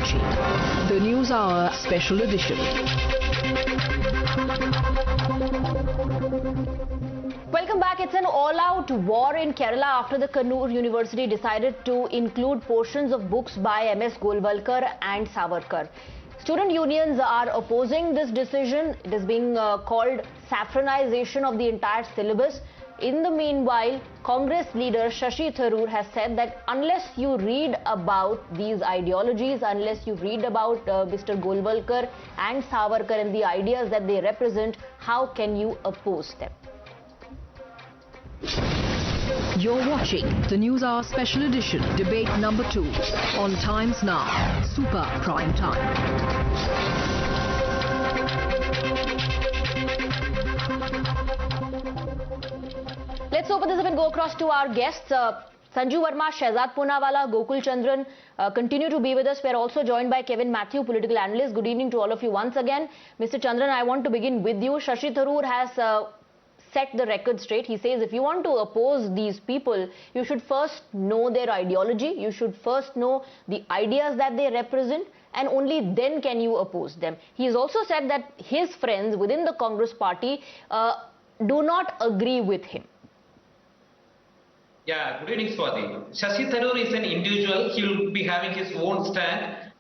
watching the News Hour Special Edition. Welcome back. It's an all-out war in Kerala after the Kannur University decided to include portions of books by MS Golvalkar and Savarkar. Student unions are opposing this decision. It is being called saffronisation of the entire syllabus. In the meanwhile, Congress leader Shashi Tharoor has said that unless you read about these ideologies, unless you read about Mr. Golvalkar and Savarkar and the ideas that they represent, how can you oppose them? You're watching the News Hour Special Edition, Debate number 2, on Times Now, Super Prime Time. Let's open this up and go across to our guests. Sanju Verma, Shehzad Poonawala, Gokul Chandran continue to be with us. We are also joined by Kevin Matthew, political analyst. Good evening to all of you once again. Mr. Chandran, I want to begin with you. Shashi Tharoor has set the record straight. He says if you want to oppose these people, you should first know their ideology. You should first know the ideas that they represent, and only then can you oppose them. He has also said that his friends within the Congress party do not agree with him. Yeah, good evening, Swati. Shashi Tharoor is an individual. He will be having his own stand.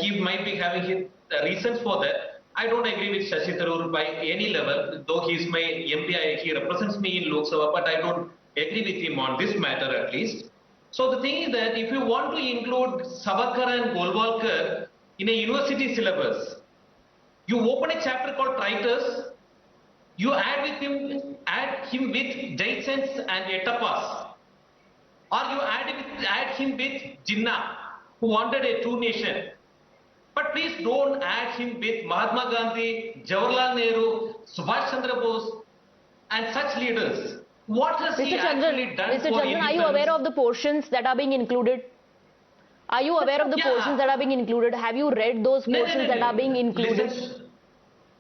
He might be having his reasons for that. I don't agree with Shashi Tharoor by any level, though he is my MP. He represents me in Lok Sabha, but I don't agree with him on this matter at least. So the thing is that if you want to include Savarkar and Golvalkar in a university syllabus, you open a chapter called Writers, you add him with Jaisons and Etapas. Or you add him with Jinnah, who wanted a true nation. But please don't add him with Mahatma Gandhi, Jawaharlal Nehru, Subhash Chandra Bose, and such leaders. What has he actually done Mr. for Chandran, are you aware of the portions that are being included? Are you aware of the portions that are being included? Have you read those portions that are being included? Listen,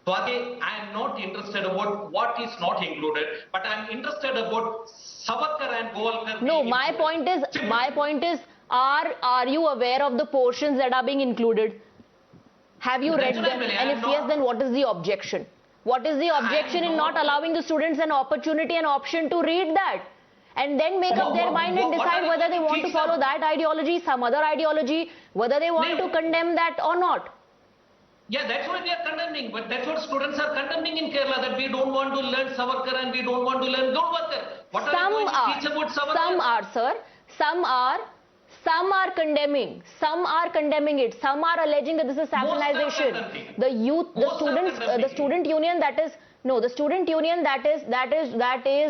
Swati, I am not interested about what is not included, but I am interested about Savarkar and Golvalkar. No, my point is, are you aware of the portions that are being included? Have you read them? And if yes, then what is the objection? What is the objection in not allowing the students an opportunity, an option to read that? And then make up their mind and decide whether they want to follow that ideology, some other ideology, whether they want to condemn that or not. Yeah, that's what we are condemning, but that's what students are condemning in Kerala, that we don't want to learn Savarkar and we don't want to learn Golvalkar. What are you going to teach about Savarkar? Some are, sir. Some are condemning. Some are condemning it. Some are alleging that this is saffronization. The youth, the students, the student union that is the student union that is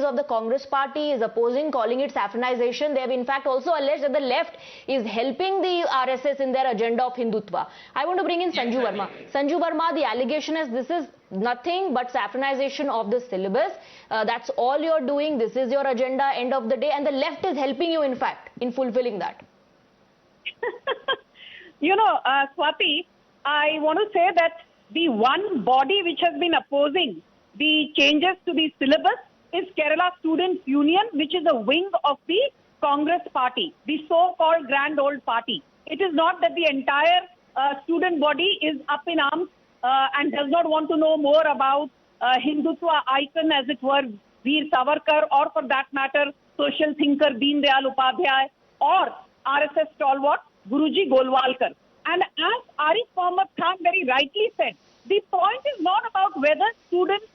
of the Congress party is opposing, calling it saffronization. They have in fact also alleged that the left is helping the RSS in their agenda of Hindutva. I want to bring in Sanju Verma. Sanju Verma, the allegation is this is nothing but saffronization of the syllabus. That's all you're doing. This is your agenda, end of the day, and the left is helping you in fact in fulfilling that. You know, Swati, I want to say that the one body which has been opposing the changes to the syllabus is Kerala Students Union, which is a wing of the Congress party, the so-called grand old party. It is not that the entire student body is up in arms and does not want to know more about Hindutva icon, as it were, Veer Savarkar, or for that matter, social thinker Deen Dayal Upadhyay, or RSS stalwart Guruji Golvalkar. And as Arif Mohammed Khan very rightly said, the point is not about whether students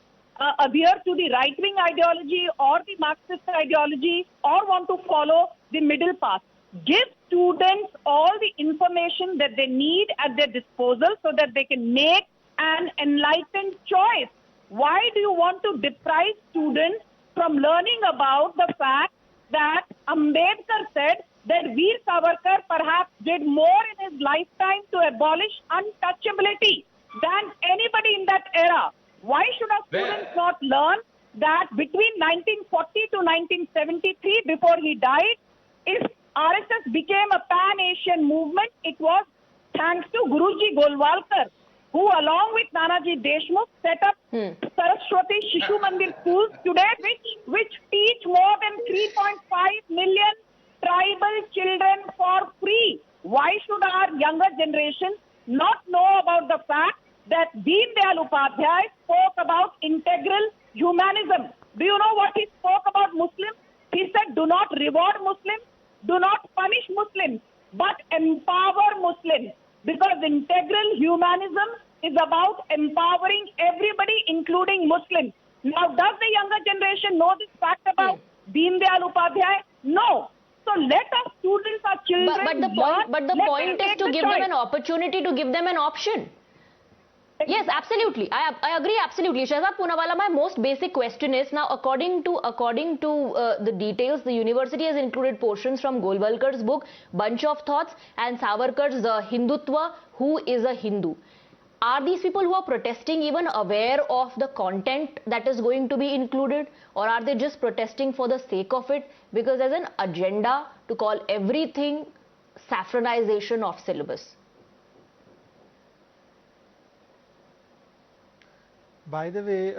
adhere to the right-wing ideology or the Marxist ideology or want to follow the middle path. Give students all the information that they need at their disposal so that they can make an enlightened choice. Why do you want to deprive students from learning about the fact that Ambedkar said that Veer Savarkar perhaps did more in his lifetime to abolish untouchability than anybody in that era? Why should our students not learn that between 1940 to 1973, before he died, if RSS became a pan-Asian movement, it was thanks to Guruji Golvalkar, who along with Nanaji Deshmukh set up Saraswati Shishu Mandir schools today, which teach more than 3.5 million tribal children for free. Why why should our younger generation not know about the fact that Deen Dayal Upadhyay spoke about integral humanism? Do you know what he spoke about Muslims? He said, do not reward Muslims, do not punish Muslims, but empower Muslims. Because integral humanism is about empowering everybody, including Muslims. Now, does the younger generation know this fact about Deen Dayal Upadhyay? No. So let our students, our children But the point is to give them an opportunity, to give them an option. Yes, absolutely. I agree absolutely. Shahzad Poonawalla, my most basic question is, now according to the details, the university has included portions from Golvalkar's book, Bunch of Thoughts, and Savarkar's Hindutva, Who is a Hindu? Are these people who are protesting even aware of the content that is going to be included, or are they just protesting for the sake of it because there's an agenda to call everything saffronization of syllabus? By the way,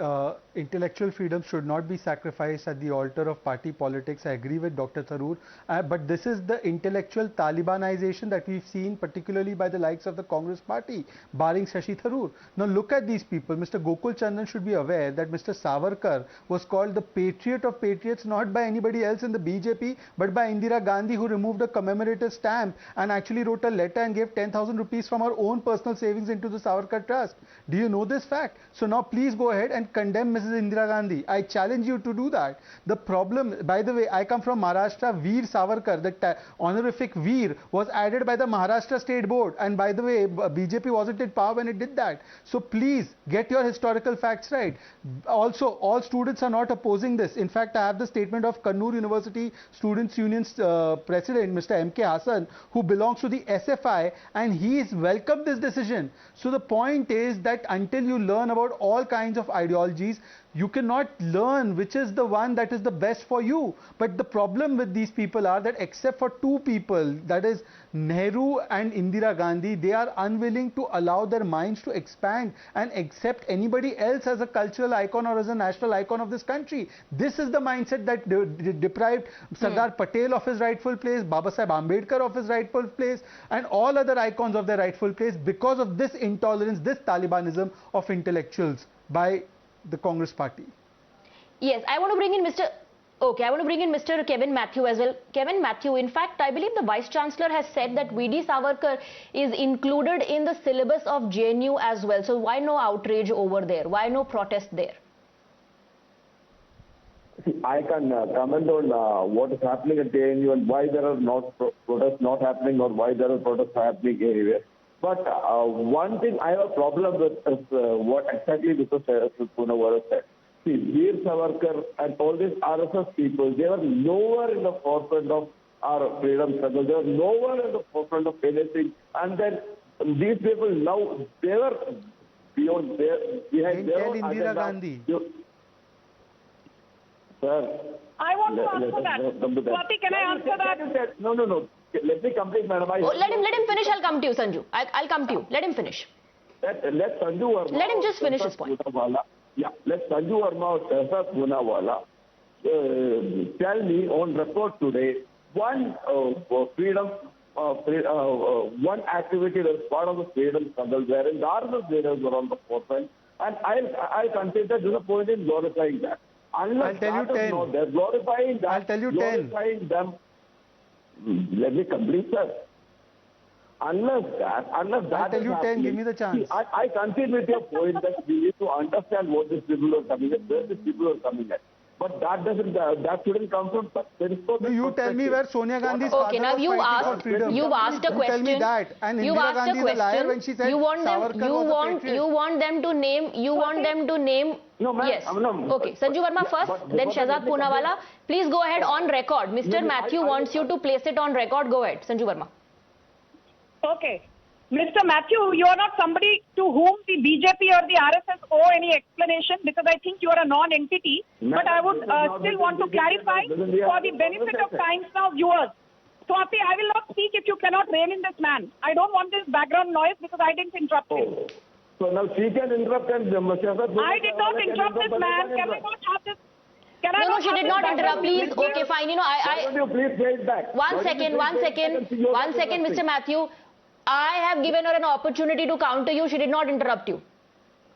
intellectual freedom should not be sacrificed at the altar of party politics. I agree with Dr. Tharoor. But this is the intellectual Talibanization that we've seen, particularly by the likes of the Congress party, barring Shashi Tharoor. Now look at these people. Mr. Gokul Chandan should be aware that Mr. Savarkar was called the patriot of patriots, not by anybody else in the BJP, but by Indira Gandhi, who removed a commemorative stamp and actually wrote a letter and gave 10,000 rupees from her own personal savings into the Savarkar Trust. Do you know this fact? So now please go ahead and condemn Mrs. Indira Gandhi. I challenge you to do that. The problem, by the way, I come from Maharashtra. Veer Savarkar, the honorific Veer, was added by the Maharashtra State Board. And by the way, BJP wasn't in power when it did that. So please get your historical facts right. Also, all students are not opposing this. In fact, I have the statement of Kannur University Students Union's president, Mr. M.K. Hassan, who belongs to the SFI, and he has welcomed this decision. So the point is that until you learn about all kinds of ideologies, you cannot learn which is the one that is the best for you. But the problem with these people are that except for two people, that is Nehru and Indira Gandhi, they are unwilling to allow their minds to expand and accept anybody else as a cultural icon or as a national icon of this country. This is the mindset that deprived Sardar Patel of his rightful place, Babasaheb Ambedkar of his rightful place, and all other icons of their rightful place because of this intolerance, this Talibanism of intellectuals by the Congress party. Yes, I want to bring in Mr. Kevin Matthew as well. Kevin Matthew, in fact, I believe the Vice Chancellor has said that V.D. Savarkar is included in the syllabus of JNU as well. So why no outrage over there? Why no protest there? I can comment on what is happening at JNU and why there are not protests not happening or why there are protests happening anywhere. But one thing I have a problem with is what exactly Mr. Poonawalla said. See, Veer Savarkar and all these RSS people, they were nowhere in the forefront of our freedom struggle. They were nowhere in the forefront of anything. And then these people now, they were beyond behind their own agenda. Gandhi. Sir, I want to answer that. Swati, can I answer that? No. Let me complete, madam. Let him finish. I'll come to you, Sanju. I'll come to you. Let him finish. Let Sanju Verma. Let him just finish his point. Yeah, let Sanju Verma or Shashi Poonawalla tell me on record today one one activity that is part of the freedom struggle wherein the RSS leaders were on the forefront, and I'll consider this a point in glorifying that. Unless I'll tell you 10. No, they're glorifying that. I'll tell you 10. Glorifying them. Let me complete, sir. Unless that I'll tell you 10, give me the chance. See, I concede with your point that we need to understand what these people are coming at, where these people are coming at. But that shouldn't come from no, you tell me where Sonia Gandhi's okay, father now was fighting for freedom. you've asked a question. You tell me that. And Indira Gandhi is a liar when she said you want them to name. No, ma'am. Yes. No. Okay, Sanju Verma first, then Shahzad Poonawalla. Please go ahead on record. Mr. Matthew wants you to place it on record. Go ahead, Sanju Verma. Okay. Mr. Matthew, you are not somebody to whom the BJP or the RSS owe any explanation because I think you are a non-entity. But I would still want to clarify for the benefit of Times Now viewers. Swati, I will not speak if you cannot rein in this man. I don't want this background noise because I didn't interrupt him. So now she can interrupt and I did not interrupt this man. Can I not have this? No, she did not interrupt. Please, okay, fine. You know, Why don't you please say it back? One second, Mr. Matthew. I have given her an opportunity to counter you. She did not interrupt you.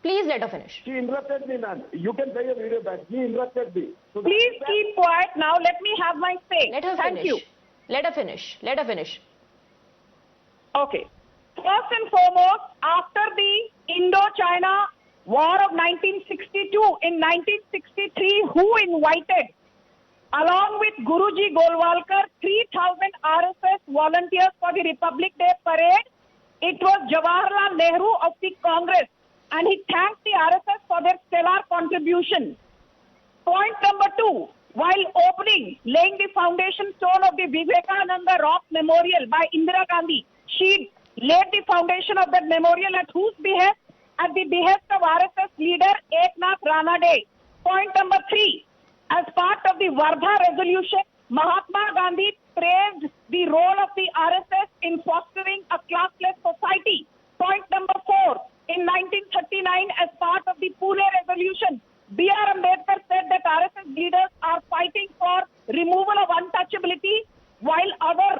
Please let her finish. She interrupted me, ma'am. You can play your video back. She interrupted me. So Please keep quiet now. Let me have my say. Let her Thank finish. you. Let her finish. Let her finish. Okay. First and foremost, after the Indo-China War of 1962, in 1963, who invited, along with Guruji Golvalkar, 3,000 RSS volunteers for the Republic Day parade? It was Jawaharlal Nehru of the Congress, and he thanked the RSS for their stellar contribution. Point number 2, while laying the foundation stone of the Vivekananda Rock Memorial by Indira Gandhi, she laid the foundation of that memorial at whose behest? At the behest of RSS leader Eknath Ranade. Point number 3, as part of the Wardha resolution, Mahatma Gandhi praised the role of the RSS in fostering a classless society. Point number 4, in 1939, as part of the Pune resolution, B.R. Ambedkar said that RSS leaders are fighting for removal of untouchability, while other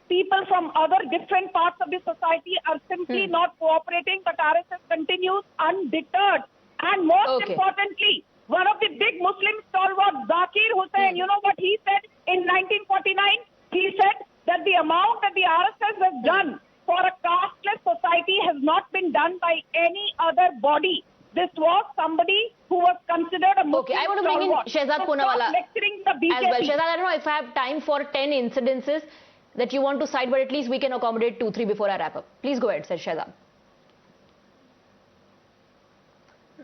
people from other different parts of the society are simply not cooperating, but RSS continues undeterred. And most importantly, one of the big Muslim stalwarts, Zakir Hussain, you know what he said in 1949? He said that the amount that the RSS has done for a casteless society has not been done by any other body. This was somebody who was considered a Muslim Okay, I want to bring in Shehzad Poonawalla lecturing the BJP. as well. Shehzad, I don't know if I have time for 10 incidences that you want to cite, but at least we can accommodate 2-3 before I wrap up. Please go ahead, said Shehzad.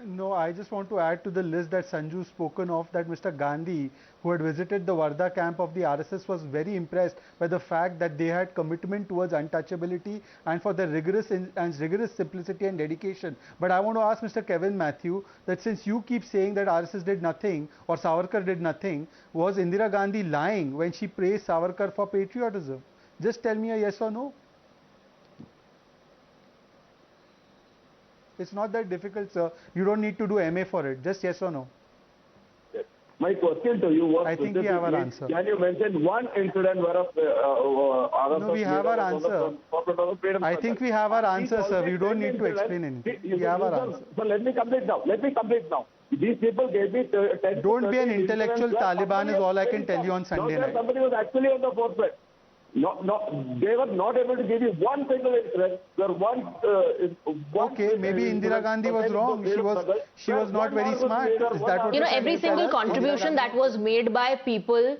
No, I just want to add to the list that Sanju spoken of, that Mr. Gandhi, who had visited the Wardha camp of the RSS, was very impressed by the fact that they had commitment towards untouchability and for their rigorous simplicity and dedication. But I want to ask Mr. Kevin Matthew that since you keep saying that RSS did nothing or Savarkar did nothing, was Indira Gandhi lying when she praised Savarkar for patriotism? Just tell me a yes or no. It's not that difficult, sir. You don't need to do MA for it. Just yes or no. my question to you was, I think we have our answer. Can you mention one incident where no, we have our answer. I think we have our answer, sir. You don't need to explain anything. We have our answer. So let me complete now. These people gave me 10. Don't be an intellectual Taliban is all I can tell you on Sunday night. Somebody was actually on the forefront. They were not able to give you one single incident. Okay, maybe Indira Gandhi was wrong. She was not very smart. Is that what every single contribution that was made by people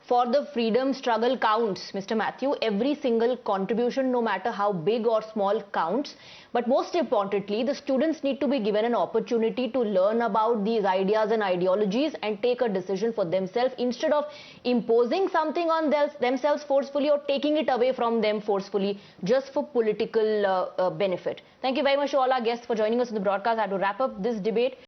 for the freedom struggle counts, Mr. Matthew. Every single contribution, no matter how big or small, counts. But most importantly, the students need to be given an opportunity to learn about these ideas and ideologies and take a decision for themselves instead of imposing something on themselves forcefully or taking it away from them forcefully just for political benefit. Thank you very much to all our guests for joining us in the broadcast. I have to wrap up this debate.